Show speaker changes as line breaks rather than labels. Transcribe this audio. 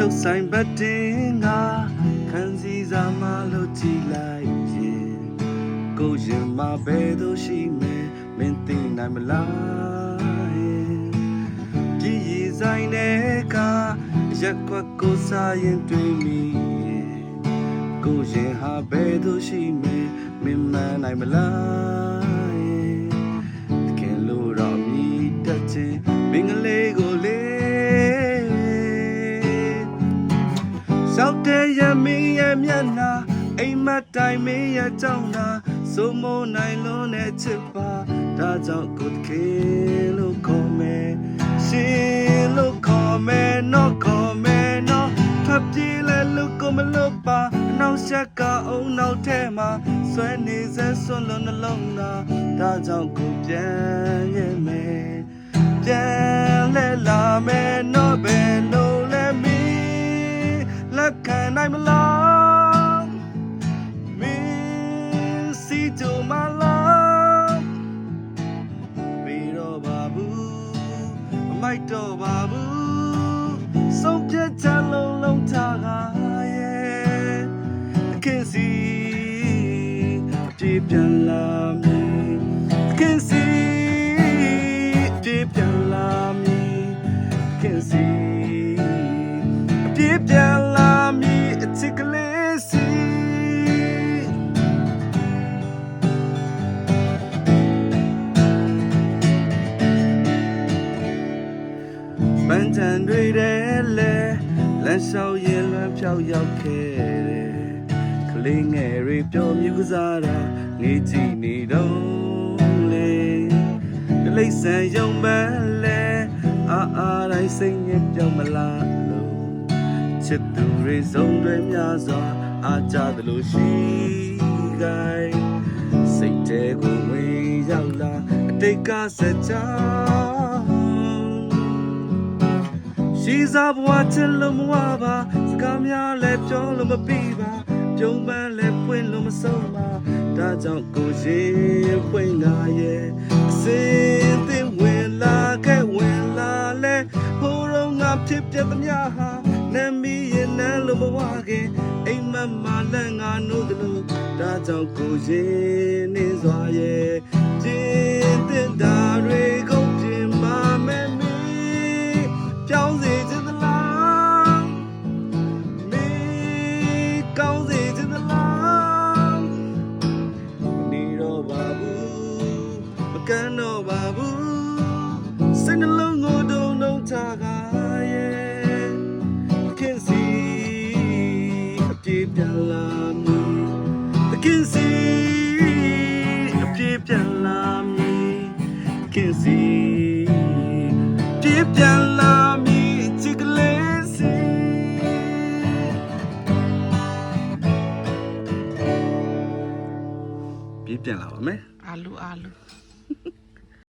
ချုပ်ဆိုင်ဘတ်တင်ကခန်းစီစာမလို့ကြည့်လိုက်ရင်ကိုရင်မဘယ်သို့ရှိမယ်မင်းသိနိုင်မလားပြည်ရည်ဆိုင်တဲ့ကရက်ကွက်ကိုစားရင်တွေ့မိကိုရင်ဟာဘယ်သို့ရှိမယ်မင်းမနိုင်မလားတကယ်လို့တော့မြည်တတ်ခြင်းမင်္ဂလေးကိုလေရှောက်တဲ့ရမင်းရဲ့မျက်နှာအိမ်မက်တိုင်းမင်းရဲ့ကြောင်းနာစိုးမိုးနိုင်လွန်းတဲ့ချစ်ပါဒါကြောင့်ကိုတကယ်လို့ခေါ်မယ်ရှင်လို့ခေါ်မယ်နော်ခေါ်မယ်နော်ထပ်ပြေးလဲလို့ကိုမလို့ပါနောက်ရှက်ကအောင်နောက်ထဲမှာဆွဲနေစဲဆွလုံးနှလုံးသားဒါကြောင့်ကိုပြန်ရဲ့မယ်ပြန်လဲလာမယ်နော်ဘယ်လို့လဲမင်းလက်ခံနိုင်မလားမင်းစီတို့မလားပြီးတော့ပါဘူးမမိုက်တော့ပါဘူးဆုံးဖြတ်ချက်လုံးထားရဲ့ခင်စီပြေပြန်လာမည်ခင်စီပြေပြန်လာမည်ခင်စီပြေပြန်လာမည်အချစ်ကလေးစီပန်းချံတွေတဲ့လေလမ်းလျှောက်ရင်လွမ်းဖြောက်ရောက်ခဲ့တယ်ကလေးငယ်တွေပျော်မြူးကစားတာငေးကြည့်နေတော့လေတလိမ့်ဆန်ယုံမှန်းလဲအားတိုင်းစိတ်ညစ်ပြောင်းမလားလို့ချစ်သူတွေစုံတွေများစွာအားကြသလိုရှိခိုင်းစိတ်တဲကိုဝင်ရောက်လာအတိတ်ကစကြောင်းရှိစားဘဝချစ်လို့မဝပါစကားများလည်းပြောလို့မပြီးပါပြုံးပန်းလည်းပွင့်လို့မဆုံးပါဒါကြောင့်ကိုရင်ဖွင့်လာရဲ့အစင်သင်ဝင်လာခဲ့ဝင်လာလဲဟိုတော့ငါဖြစ်ပြသမျှဟာနမီရင်နန်းလို့မဝခင်အိမ်မက်မလည်းငါနိုးတယ်လို့ဒါကြောင့်ကိုရင်နေစွာရဲ့ကျင်းတင်တာတွေကိုပြင်ပါမယ်မီပြောင်းစေချင်သလားမီကောင်းစေချင်သလားမနေတော့ပါဘူးမကန်းတော့ပါဘူးစိတ်နှလုံးကိုတုံထားကရဲ့ခင်စီအပြေပြန်လာမည်ခင်စီအပြေပြန်လာမည်ခင်စီပြေပြန်လာမည်ချစ်ကလေးစီပြေပြန်လာပါမယ်
အာလူ